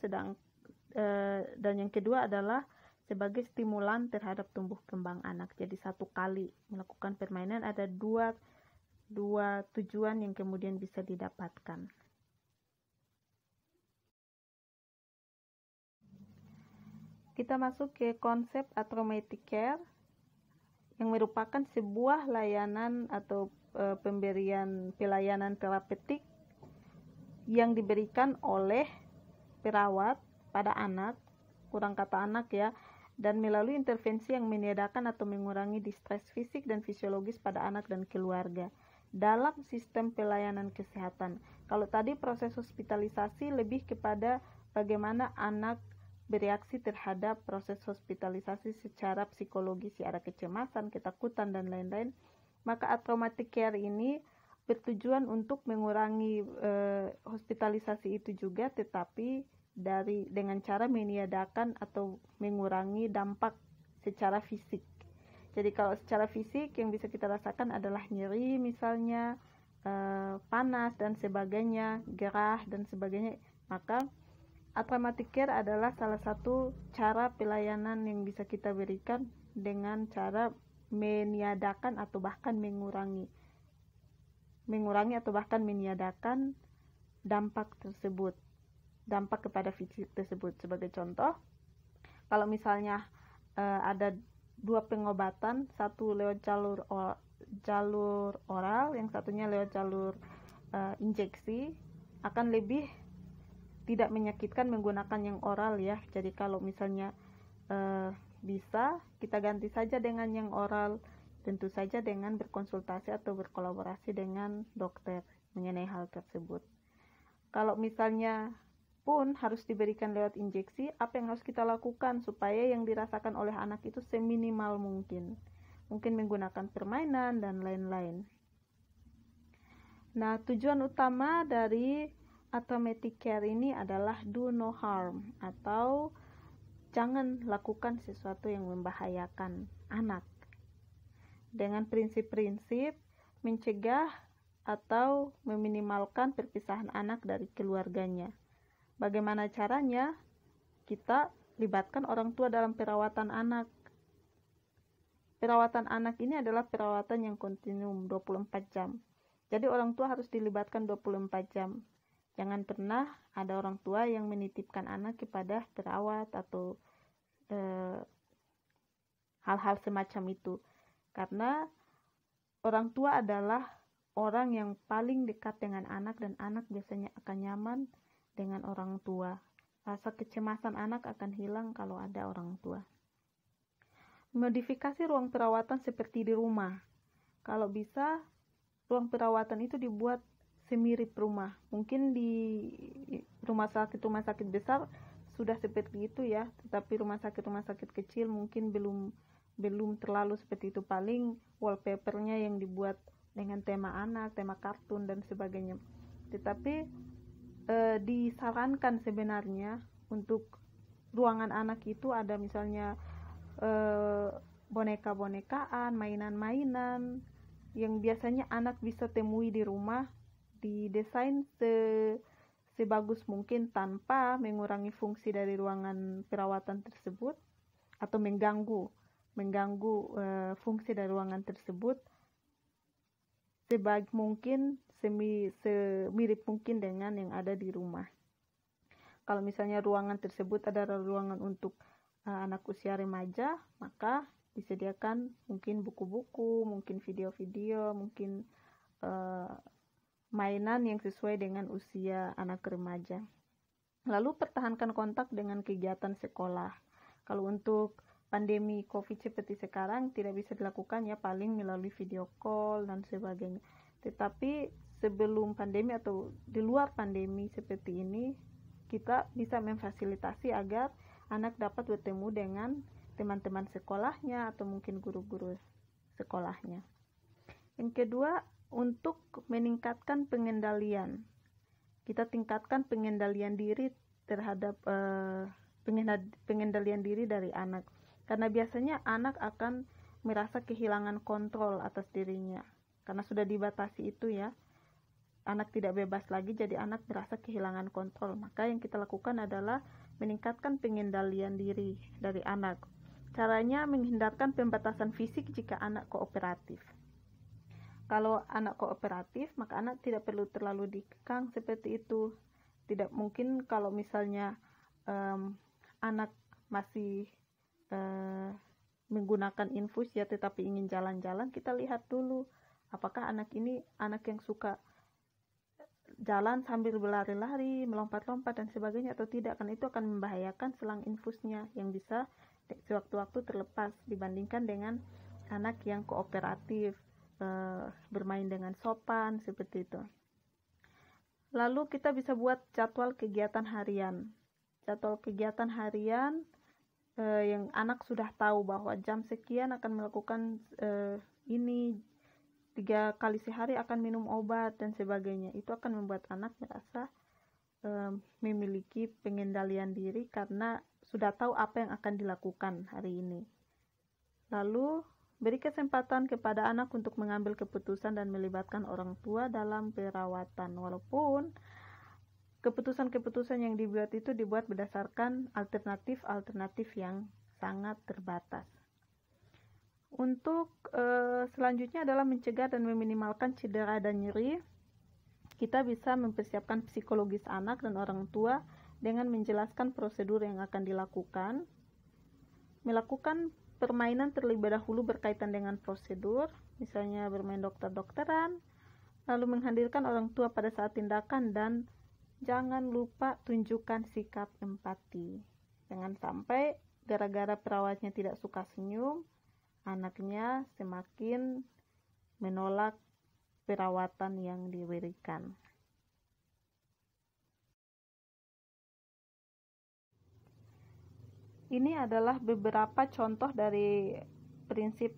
dan yang kedua adalah sebagai stimulan terhadap tumbuh kembang anak. Jadi satu kali melakukan permainan ada dua tujuan yang kemudian bisa didapatkan. Kita masuk ke konsep traumatic care yang merupakan sebuah layanan atau pelayanan terapeutik yang diberikan oleh perawat pada anak, kurang kata anak ya, dan melalui intervensi yang meniadakan atau mengurangi distres fisik dan fisiologis pada anak dan keluarga dalam sistem pelayanan kesehatan. Kalau tadi proses hospitalisasi lebih kepada bagaimana anak bereaksi terhadap proses hospitalisasi secara psikologis, ya ada kecemasan, ketakutan dan lain-lain, maka traumatic care ini bertujuan untuk mengurangi hospitalisasi itu juga, tetapi dengan cara meniadakan atau mengurangi dampak secara fisik. Jadi kalau secara fisik yang bisa kita rasakan adalah nyeri misalnya, panas dan sebagainya, gerah dan sebagainya, maka traumatic care adalah salah satu cara pelayanan yang bisa kita berikan dengan cara meniadakan atau bahkan mengurangi atau bahkan meniadakan dampak tersebut, dampak kepada fisik tersebut. Sebagai contoh, kalau misalnya ada dua pengobatan, satu lewat jalur oral, yang satunya lewat jalur injeksi, akan lebih tidak menyakitkan menggunakan yang oral ya. Jadi kalau misalnya bisa, kita ganti saja dengan yang oral, tentu saja dengan berkonsultasi atau berkolaborasi dengan dokter mengenai hal tersebut. Kalau misalnya pun harus diberikan lewat injeksi, apa yang harus kita lakukan supaya yang dirasakan oleh anak itu seminimal mungkin? Mungkin menggunakan permainan dan lain-lain. Nah, tujuan utama dari traumatic care ini adalah do no harm, atau jangan lakukan sesuatu yang membahayakan anak, dengan prinsip-prinsip mencegah atau meminimalkan perpisahan anak dari keluarganya. Bagaimana caranya? Kita libatkan orang tua dalam perawatan anak. Perawatan anak ini adalah perawatan yang kontinum 24 jam. Jadi orang tua harus dilibatkan 24 jam. Jangan pernah ada orang tua yang menitipkan anak kepada perawat atau hal-hal semacam itu. Karena orang tua adalah orang yang paling dekat dengan anak, dan anak biasanya akan nyaman dengan orang tua. Rasa kecemasan anak akan hilang kalau ada orang tua. Modifikasi ruang perawatan seperti di rumah. Kalau bisa, ruang perawatan itu dibuat semirip rumah. Mungkin di rumah sakit besar sudah seperti itu ya, tetapi rumah sakit kecil mungkin belum terlalu seperti itu. Paling wallpapernya yang dibuat dengan tema anak, tema kartun dan sebagainya. Tetapi disarankan sebenarnya untuk ruangan anak itu ada misalnya boneka-bonekaan, mainan-mainan yang biasanya anak bisa temui di rumah, didesain sebagus mungkin tanpa mengurangi fungsi dari ruangan perawatan tersebut atau mengganggu fungsi dari ruangan tersebut. sebaik mungkin, semirip mungkin dengan yang ada di rumah. Kalau misalnya ruangan tersebut adalah ruangan untuk anak usia remaja, maka disediakan mungkin buku-buku, mungkin video-video, mungkin mainan yang sesuai dengan usia anak remaja. Lalu pertahankan kontak dengan kegiatan sekolah. Kalau untuk pandemi COVID seperti sekarang tidak bisa dilakukan ya, paling melalui video call dan sebagainya. Tetapi sebelum pandemi atau di luar pandemi seperti ini, kita bisa memfasilitasi agar anak dapat bertemu dengan teman-teman sekolahnya atau mungkin guru-guru sekolahnya. Yang kedua, untuk meningkatkan pengendalian. Kita tingkatkan pengendalian diri terhadap pengendalian diri dari anak. Karena biasanya anak akan merasa kehilangan kontrol atas dirinya. Karena sudah dibatasi itu ya. Anak tidak bebas lagi, jadi anak merasa kehilangan kontrol. Maka yang kita lakukan adalah meningkatkan pengendalian diri dari anak. Caranya menghindarkan pembatasan fisik jika anak kooperatif. Kalau anak kooperatif, maka anak tidak perlu terlalu dikekang seperti itu. Tidak mungkin kalau misalnya anak masih menggunakan infus ya, tetapi ingin jalan-jalan, kita lihat dulu apakah anak ini anak yang suka jalan sambil berlari-lari, melompat-lompat dan sebagainya atau tidak, kan itu akan membahayakan selang infusnya yang bisa sewaktu-waktu terlepas dibandingkan dengan anak yang kooperatif, bermain dengan sopan seperti itu. Lalu kita bisa buat jadwal kegiatan harian. Jadwal kegiatan harian yang anak sudah tahu bahwa jam sekian akan melakukan ini, 3 kali sehari akan minum obat dan sebagainya. Itu akan membuat anak merasa memiliki pengendalian diri karena sudah tahu apa yang akan dilakukan hari ini. Lalu beri kesempatan kepada anak untuk mengambil keputusan dan melibatkan orang tua dalam perawatan. Walaupun keputusan-keputusan yang dibuat itu dibuat berdasarkan alternatif-alternatif yang sangat terbatas. Untuk selanjutnya adalah mencegah dan meminimalkan cedera dan nyeri. Kita bisa mempersiapkan psikologis anak dan orang tua dengan menjelaskan prosedur yang akan dilakukan. Melakukan permainan terlebih dahulu berkaitan dengan prosedur, misalnya bermain dokter-dokteran, lalu menghadirkan orang tua pada saat tindakan, dan jangan lupa tunjukkan sikap empati. Jangan sampai gara-gara perawatnya tidak suka senyum, anaknya semakin menolak perawatan yang diberikan. Ini adalah beberapa contoh dari prinsip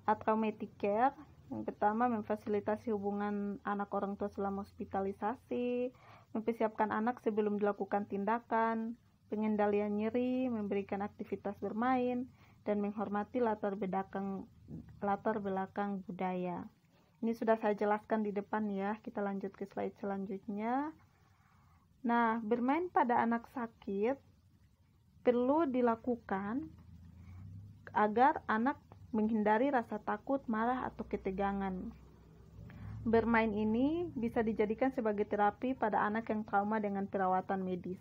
automatic care. Yang pertama, memfasilitasi hubungan anak orang tua selama hospitalisasi, mempersiapkan anak sebelum dilakukan tindakan, pengendalian nyeri, memberikan aktivitas bermain, dan menghormati latar belakang budaya. Ini sudah saya jelaskan di depan ya. Kita lanjut ke slide selanjutnya. Nah, bermain pada anak sakit perlu dilakukan agar anak menghindari rasa takut, marah, atau ketegangan. Bermain ini bisa dijadikan sebagai terapi pada anak yang trauma dengan perawatan medis.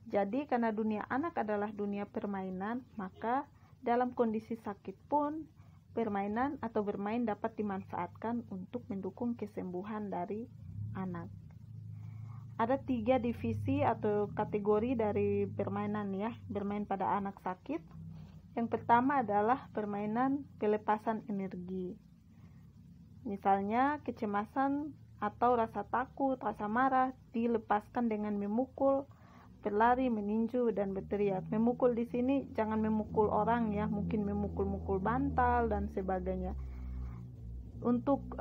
Jadi, karena dunia anak adalah dunia permainan, maka dalam kondisi sakit pun permainan atau bermain dapat dimanfaatkan untuk mendukung kesembuhan dari anak. Ada 3 divisi atau kategori dari permainan ya, bermain pada anak sakit. Yang pertama adalah permainan pelepasan energi. Misalnya kecemasan atau rasa takut, rasa marah dilepaskan dengan memukul, berlari, meninju, dan berteriak. Memukul di sini jangan memukul orang ya, mungkin memukul-mukul bantal dan sebagainya. Untuk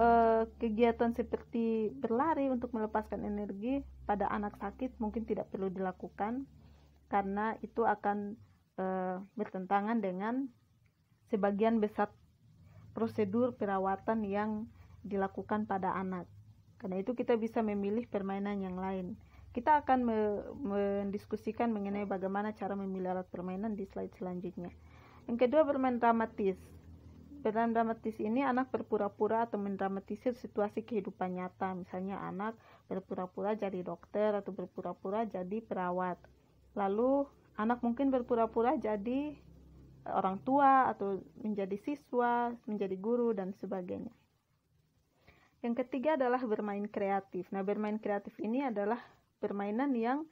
kegiatan seperti berlari untuk melepaskan energi pada anak sakit mungkin tidak perlu dilakukan karena itu akan bertentangan dengan sebagian besar prosedur perawatan yang dilakukan pada anak. Karena itu kita bisa memilih permainan yang lain. Kita akan mendiskusikan mengenai bagaimana cara memilih alat permainan di slide selanjutnya. Yang kedua, bermain dramatis. Dalam dramatis ini anak berpura-pura atau mendramatisir situasi kehidupan nyata. Misalnya anak berpura-pura jadi dokter atau berpura-pura jadi perawat. Lalu anak mungkin berpura-pura jadi orang tua atau menjadi siswa, menjadi guru, dan sebagainya. Yang ketiga adalah bermain kreatif. Nah, bermain kreatif ini adalah permainan yang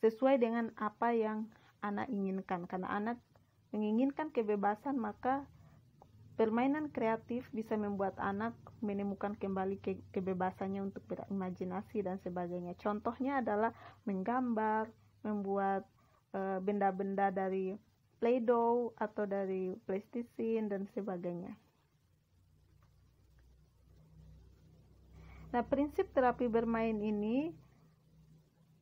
sesuai dengan apa yang anak inginkan. Karena anak menginginkan kebebasan, maka permainan kreatif bisa membuat anak menemukan kembali kebebasannya untuk berimajinasi dan sebagainya. Contohnya adalah menggambar, membuat benda-benda dari Play-Doh atau dari plastisine dan sebagainya. Nah, prinsip terapi bermain ini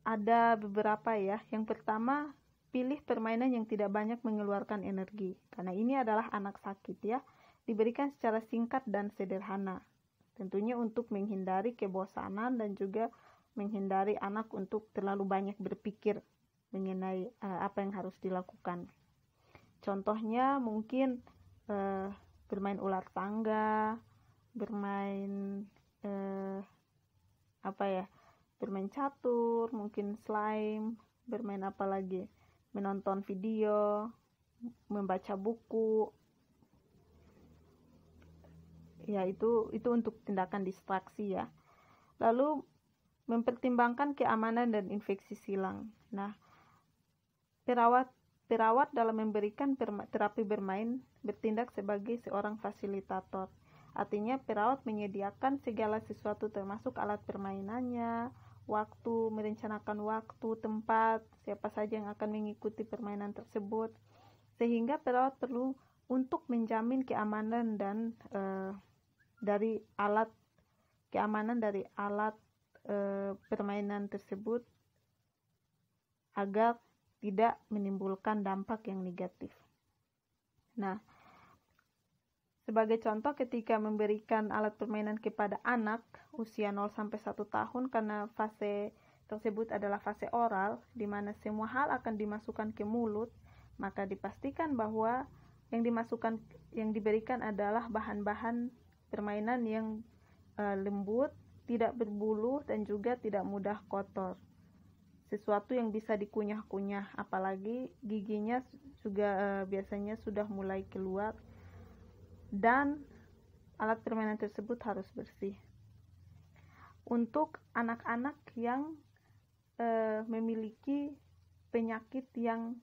ada beberapa ya. Yang pertama, pilih permainan yang tidak banyak mengeluarkan energi. Karena ini adalah anak sakit ya. Diberikan secara singkat dan sederhana. Tentunya untuk menghindari kebosanan dan juga menghindari anak untuk terlalu banyak berpikir mengenai apa yang harus dilakukan. Contohnya mungkin bermain ular tangga, bermain bermain catur, mungkin slime, bermain apa lagi, menonton video, membaca buku. Ya, itu untuk tindakan distraksi ya. Lalu mempertimbangkan keamanan dan infeksi silang. Nah, perawat dalam memberikan terapi bermain bertindak sebagai seorang fasilitator. Artinya perawat menyediakan segala sesuatu termasuk alat permainannya, waktu, merencanakan waktu, tempat, siapa saja yang akan mengikuti permainan tersebut. Sehingga perawat perlu untuk menjamin keamanan dan dari alat permainan tersebut agar tidak menimbulkan dampak yang negatif. Nah, sebagai contoh, ketika memberikan alat permainan kepada anak usia 0-1 tahun, karena fase tersebut adalah fase oral, di mana semua hal akan dimasukkan ke mulut, maka dipastikan bahwa yang diberikan adalah bahan-bahan permainan yang lembut, tidak berbulu, dan juga tidak mudah kotor. Sesuatu yang bisa dikunyah-kunyah, apalagi giginya juga biasanya sudah mulai keluar, dan alat permainan tersebut harus bersih. Untuk anak-anak yang memiliki penyakit yang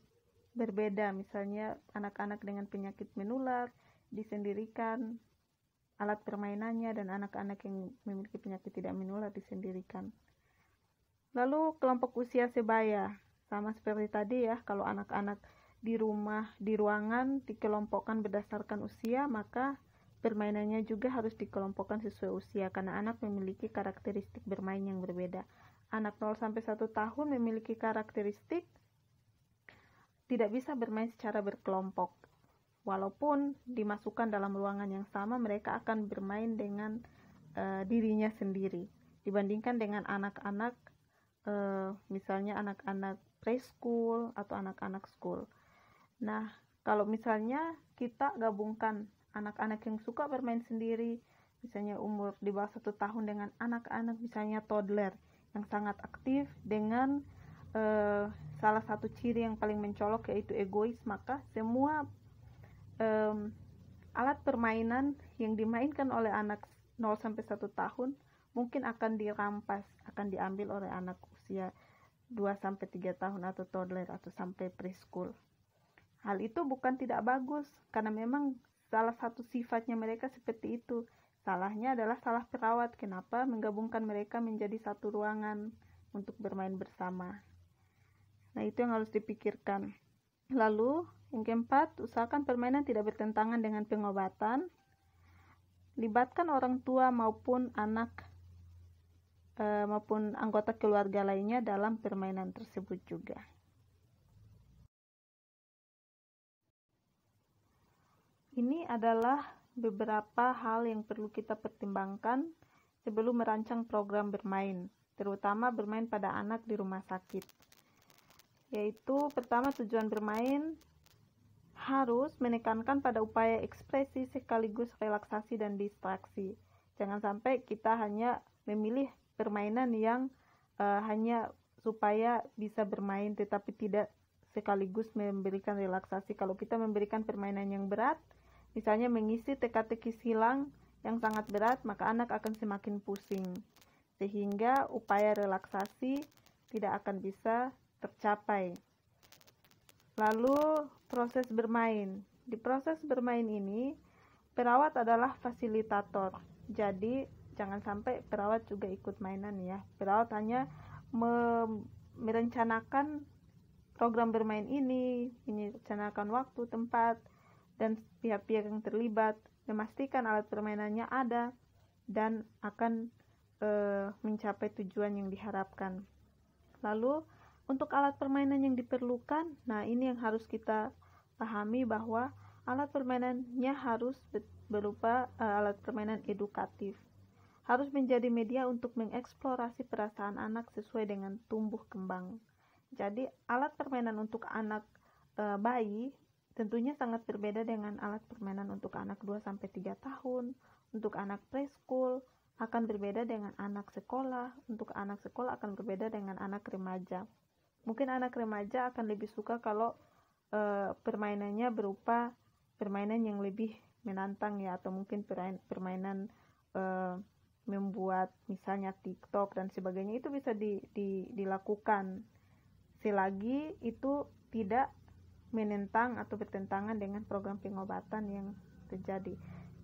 berbeda, misalnya anak-anak dengan penyakit menular, disendirikan alat permainannya, dan anak-anak yang memiliki penyakit tidak menular disendirikan. Lalu kelompok usia sebaya, sama seperti tadi ya, kalau anak-anak di rumah, di ruangan dikelompokkan berdasarkan usia, maka permainannya juga harus dikelompokkan sesuai usia, karena anak memiliki karakteristik bermain yang berbeda. Anak 0-1 tahun memiliki karakteristik tidak bisa bermain secara berkelompok. Walaupun dimasukkan dalam ruangan yang sama, mereka akan bermain dengan dirinya sendiri, dibandingkan dengan anak-anak misalnya anak-anak preschool atau anak-anak school. Nah, kalau misalnya kita gabungkan anak-anak yang suka bermain sendiri, misalnya umur di bawah 1 tahun, dengan anak-anak misalnya toddler yang sangat aktif, dengan salah satu ciri yang paling mencolok yaitu egois, maka semua alat permainan yang dimainkan oleh anak 0-1 tahun mungkin akan dirampas, akan diambil oleh anak usia 2-3 tahun atau toddler atau sampai preschool. Hal itu bukan tidak bagus, karena memang salah satu sifatnya mereka seperti itu. Salahnya adalah salah perawat, kenapa menggabungkan mereka menjadi satu ruangan untuk bermain bersama. Nah, itu yang harus dipikirkan. Lalu, yang keempat, usahakan permainan tidak bertentangan dengan pengobatan. Libatkan orang tua maupun anak maupun anggota keluarga lainnya dalam permainan tersebut juga. Ini adalah beberapa hal yang perlu kita pertimbangkan sebelum merancang program bermain, terutama bermain pada anak di rumah sakit. Yaitu pertama, tujuan bermain harus menekankan pada upaya ekspresi sekaligus relaksasi dan distraksi. Jangan sampai kita hanya memilih permainan yang hanya supaya bisa bermain tetapi tidak sekaligus memberikan relaksasi. Kalau kita memberikan permainan yang berat, misalnya mengisi teka-teki silang yang sangat berat, maka anak akan semakin pusing, sehingga upaya relaksasi tidak akan bisa tercapai. Lalu proses bermain. Di proses bermain ini, perawat adalah fasilitator. Jadi jangan sampai perawat juga ikut mainan ya. Perawat hanya merencanakan program bermain ini, merencanakan waktu, tempat, dan pihak-pihak yang terlibat, memastikan alat permainannya ada dan akan mencapai tujuan yang diharapkan. Lalu untuk alat permainan yang diperlukan, nah ini yang harus kita pahami bahwa alat permainannya harus berupa alat permainan edukatif. Harus menjadi media untuk mengeksplorasi perasaan anak sesuai dengan tumbuh kembang. Jadi alat permainan untuk anak bayi tentunya sangat berbeda dengan alat permainan untuk anak 2-3 tahun, untuk anak preschool akan berbeda dengan anak sekolah, untuk anak sekolah akan berbeda dengan anak remaja. Mungkin anak remaja akan lebih suka kalau permainannya berupa permainan yang lebih menantang ya, atau mungkin permainan membuat misalnya TikTok dan sebagainya, itu bisa dilakukan selagi itu tidak menentang atau bertentangan dengan program pengobatan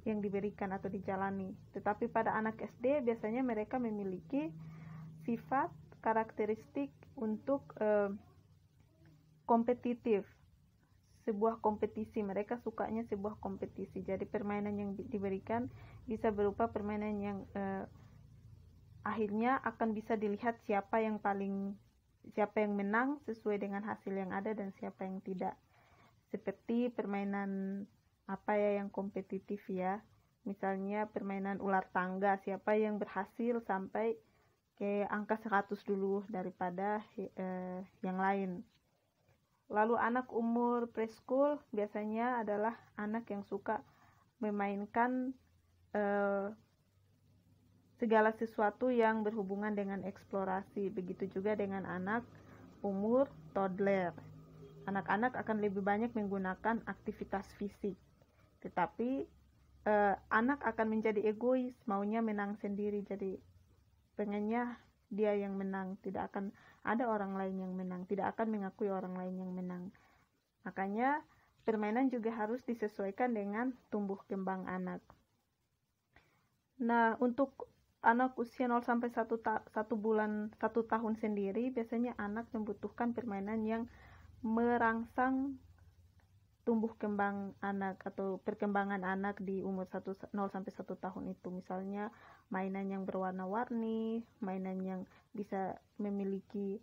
yang diberikan atau dijalani. Tetapi pada anak SD biasanya mereka memiliki sifat karakteristik untuk kompetitif, sebuah kompetisi. Mereka sukanya sebuah kompetisi. Jadi permainan yang diberikan bisa berupa permainan yang akhirnya akan bisa dilihat siapa yang menang sesuai dengan hasil yang ada dan siapa yang tidak. Seperti permainan yang kompetitif ya. Misalnya permainan ular tangga, siapa yang berhasil sampai ke angka 100 dulu daripada yang lain. Lalu anak umur preschool biasanya adalah anak yang suka memainkan segala sesuatu yang berhubungan dengan eksplorasi. Begitu juga dengan anak umur toddler. Anak-anak akan lebih banyak menggunakan aktivitas fisik. Tetapi anak akan menjadi egois, maunya menang sendiri. Jadi pengennya dia yang menang, tidak akan ada orang lain yang menang, tidak akan mengakui orang lain yang menang. Makanya permainan juga harus disesuaikan dengan tumbuh kembang anak. Nah, untuk anak usia 0-1 tahun sendiri, biasanya anak membutuhkan permainan yang merangsang tumbuh kembang anak atau perkembangan anak di umur 0-1 tahun itu. Misalnya mainan yang berwarna-warni, mainan yang bisa memiliki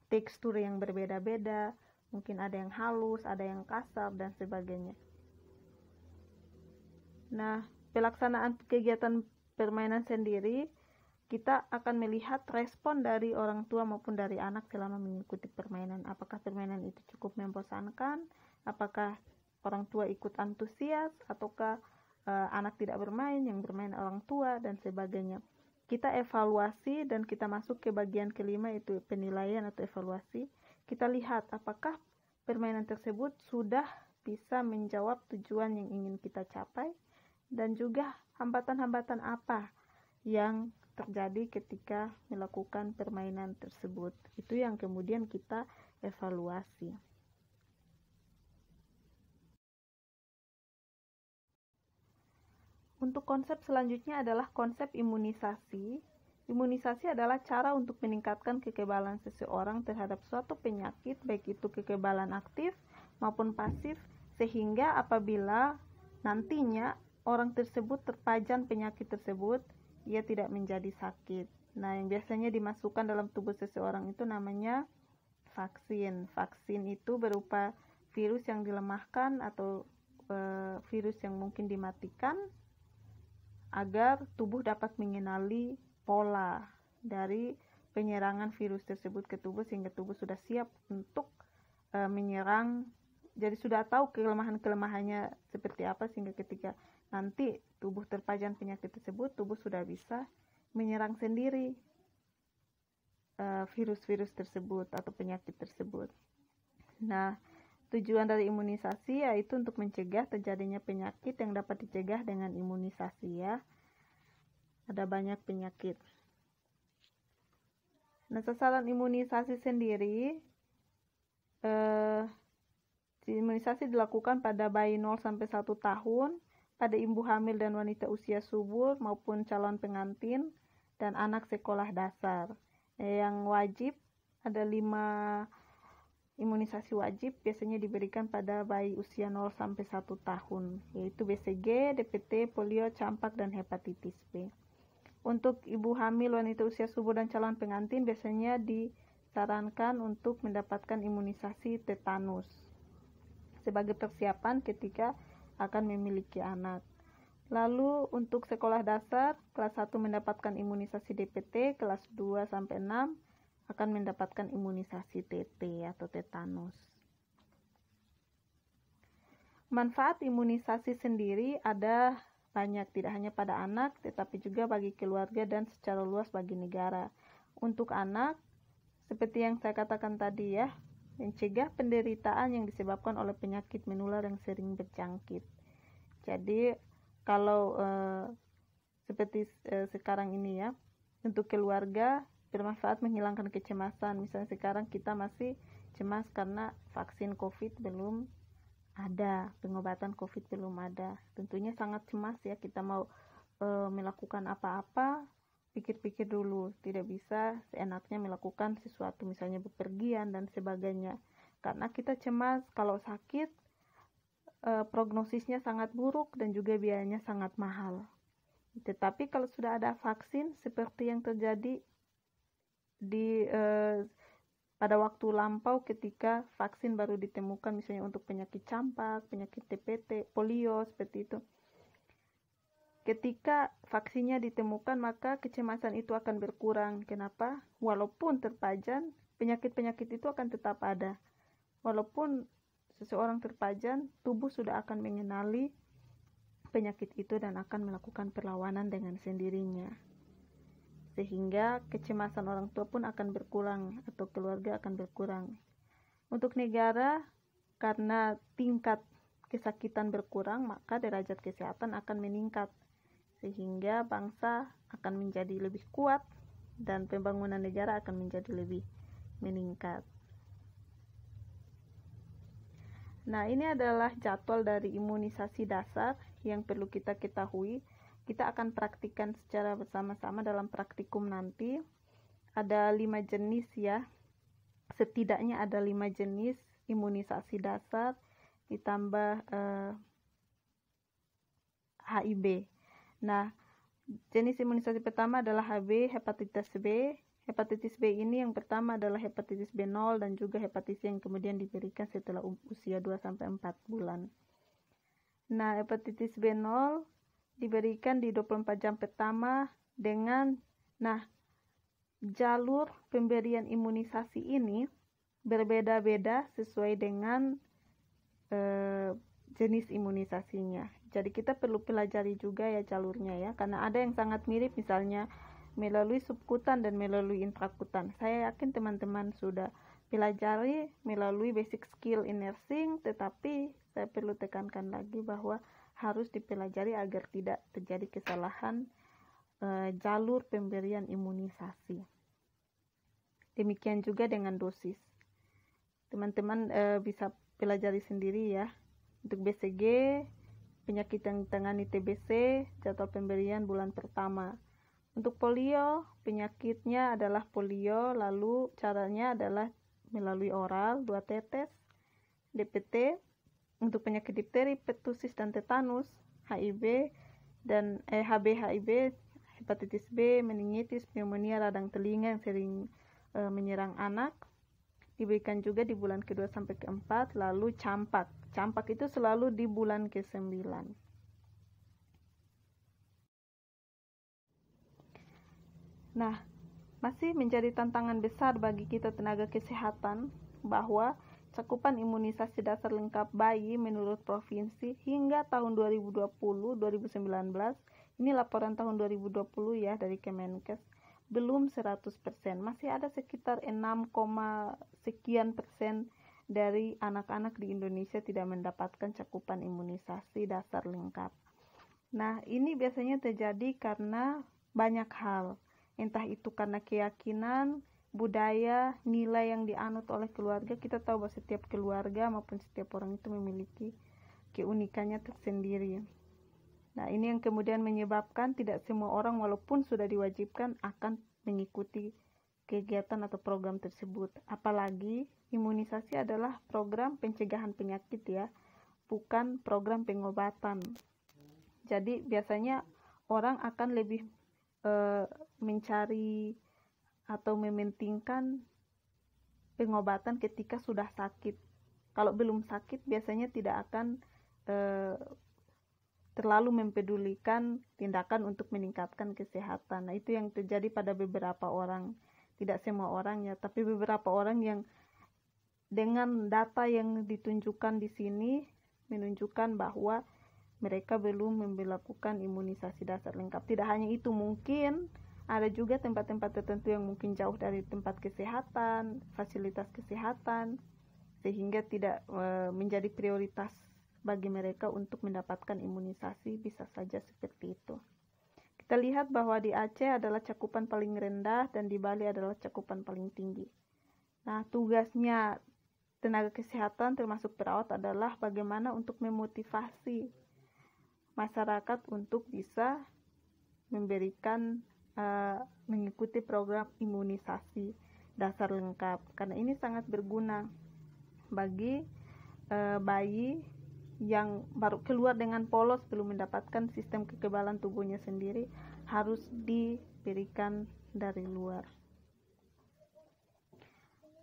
tekstur yang berbeda-beda, mungkin ada yang halus, ada yang kasar, dan sebagainya. Nah, pelaksanaan kegiatan permainan sendiri, kita akan melihat respon dari orang tua maupun dari anak selama mengikuti permainan. Apakah permainan itu cukup membosankan? Apakah orang tua ikut antusias? Ataukah anak tidak bermain, yang bermain orang tua, dan sebagainya. Kita evaluasi dan kita masuk ke bagian kelima, yaitu penilaian atau evaluasi. Kita lihat apakah permainan tersebut sudah bisa menjawab tujuan yang ingin kita capai, dan juga hambatan-hambatan apa yang terjadi ketika melakukan permainan tersebut. Itu yang kemudian kita evaluasi. Untuk konsep selanjutnya adalah konsep imunisasi. Imunisasi adalah cara untuk meningkatkan kekebalan seseorang terhadap suatu penyakit, baik itu kekebalan aktif maupun pasif, sehingga apabila nantinya orang tersebut terpajan penyakit tersebut, ia tidak menjadi sakit. Nah, yang biasanya dimasukkan dalam tubuh seseorang itu namanya vaksin. Vaksin itu berupa virus yang dilemahkan atau virus yang mungkin dimatikan agar tubuh dapat mengenali pola dari penyerangan virus tersebut ke tubuh, sehingga tubuh sudah siap untuk menyerang jadi sudah tahu kelemahannya seperti apa, sehingga ketika nanti tubuh terpajan penyakit tersebut, tubuh sudah bisa menyerang sendiri virus-virus tersebut atau penyakit tersebut. Nah, tujuan dari imunisasi yaitu untuk mencegah terjadinya penyakit yang dapat dicegah dengan imunisasi ya. Ada banyak penyakit. Nah, sasaran imunisasi sendiri, imunisasi dilakukan pada bayi 0-1 tahun, pada ibu hamil dan wanita usia subur maupun calon pengantin, dan anak sekolah dasar. Yang wajib ada 5 imunisasi wajib, biasanya diberikan pada bayi usia 0-1 tahun, yaitu BCG, DPT, polio, campak, dan hepatitis B. Untuk ibu hamil, wanita usia subur, dan calon pengantin biasanya disarankan untuk mendapatkan imunisasi tetanus sebagai persiapan ketika akan memiliki anak. Lalu untuk sekolah dasar, kelas 1 mendapatkan imunisasi DPT, kelas 2-6 akan mendapatkan imunisasi TT atau tetanus. Manfaat imunisasi sendiri ada banyak, tidak hanya pada anak, tetapi juga bagi keluarga dan secara luas bagi negara. Untuk anak, seperti yang saya katakan tadi ya, mencegah penderitaan yang disebabkan oleh penyakit menular yang sering berjangkit. Jadi kalau seperti sekarang ini ya, untuk keluarga bermanfaat menghilangkan kecemasan. Misalnya sekarang kita masih cemas karena vaksin COVID belum ada, pengobatan COVID belum ada. Tentunya sangat cemas ya, kita mau melakukan apa-apa, pikir-pikir dulu, tidak bisa seenaknya melakukan sesuatu, misalnya bepergian dan sebagainya. Karena kita cemas kalau sakit, prognosisnya sangat buruk dan juga biayanya sangat mahal. Tetapi kalau sudah ada vaksin, seperti yang terjadi pada waktu lampau ketika vaksin baru ditemukan, misalnya untuk penyakit campak, penyakit TPT, polio, seperti itu. Ketika vaksinnya ditemukan, maka kecemasan itu akan berkurang. Kenapa? Walaupun terpajan, penyakit-penyakit itu akan tetap ada. Walaupun seseorang terpajan, tubuh sudah akan mengenali penyakit itu dan akan melakukan perlawanan dengan sendirinya. Sehingga kecemasan orang tua pun akan berkurang atau keluarga akan berkurang. Untuk negara, karena tingkat kesakitan berkurang, maka derajat kesehatan akan meningkat. Sehingga bangsa akan menjadi lebih kuat dan pembangunan negara akan menjadi lebih meningkat. Nah, ini adalah jadwal dari imunisasi dasar yang perlu kita ketahui. Kita akan praktikkan secara bersama-sama dalam praktikum nanti. Ada 5 jenis ya. Setidaknya ada 5 jenis imunisasi dasar ditambah HIB. Nah, jenis imunisasi pertama adalah HB, hepatitis B. Hepatitis B ini yang pertama adalah hepatitis B0 dan juga hepatitis yang kemudian diberikan setelah usia 2-4 bulan. Nah, hepatitis B0 diberikan di 24 jam pertama dengan, jalur pemberian imunisasi ini berbeda-beda sesuai dengan jenis imunisasinya. Jadi kita perlu pelajari juga ya jalurnya ya, karena ada yang sangat mirip, misalnya melalui subkutan dan melalui intrakutan. Saya yakin teman-teman sudah pelajari melalui basic skill in nursing, tetapi saya perlu tekankan lagi bahwa harus dipelajari agar tidak terjadi kesalahan jalur pemberian imunisasi. Demikian juga dengan dosis. Teman-teman bisa pelajari sendiri ya. Untuk BCG, penyakit yang ditangani TBC, jadwal pemberian bulan pertama. Untuk polio, penyakitnya adalah polio, lalu caranya adalah melalui oral 2 tetes. DPT, untuk penyakit difteri, pertusis, dan tetanus. HIV dan HB/HIV, hepatitis B, meningitis, pneumonia radang telinga yang sering menyerang anak, diberikan juga di bulan kedua sampai keempat. Lalu campak itu selalu di bulan ke-9. Nah, masih menjadi tantangan besar bagi kita tenaga kesehatan bahwa cakupan imunisasi dasar lengkap bayi menurut provinsi hingga tahun 2020-2019, ini laporan tahun 2020 ya dari Kemenkes, belum 100%. Masih ada sekitar 6, sekian persen dari anak-anak di Indonesia tidak mendapatkan cakupan imunisasi dasar lengkap. Nah, ini biasanya terjadi karena banyak hal, entah itu karena keyakinan, budaya, nilai yang dianut oleh keluarga. Kita tahu bahwa setiap keluarga maupun setiap orang itu memiliki keunikannya tersendiri. Nah, ini yang kemudian menyebabkan tidak semua orang walaupun sudah diwajibkan akan mengikuti kegiatan atau program tersebut. Apalagi imunisasi adalah program pencegahan penyakit ya, bukan program pengobatan. Jadi biasanya orang akan lebih mencari atau mementingkan pengobatan ketika sudah sakit. Kalau belum sakit biasanya tidak akan terlalu mempedulikan tindakan untuk meningkatkan kesehatan. Nah, itu yang terjadi pada beberapa orang. Tidak semua orang ya, tapi beberapa orang yang dengan data yang ditunjukkan di sini menunjukkan bahwa mereka belum melakukan imunisasi dasar lengkap. Tidak hanya itu, mungkin ada juga tempat-tempat tertentu yang mungkin jauh dari tempat kesehatan, fasilitas kesehatan, sehingga tidak menjadi prioritas bagi mereka untuk mendapatkan imunisasi. Bisa saja seperti itu. Kita lihat bahwa di Aceh adalah cakupan paling rendah dan di Bali adalah cakupan paling tinggi. Nah, tugasnya tenaga kesehatan termasuk perawat adalah bagaimana untuk memotivasi masyarakat untuk bisa memberikan mengikuti program imunisasi dasar lengkap, karena ini sangat berguna bagi bayi yang baru keluar dengan polos, belum mendapatkan sistem kekebalan tubuhnya sendiri, harus diberikan dari luar.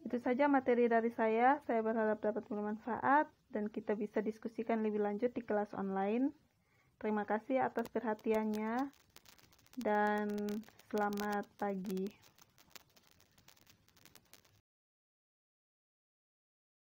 Itu saja materi dari saya berharap dapat bermanfaat dan kita bisa diskusikan lebih lanjut di kelas online. Terima kasih atas perhatiannya dan selamat pagi.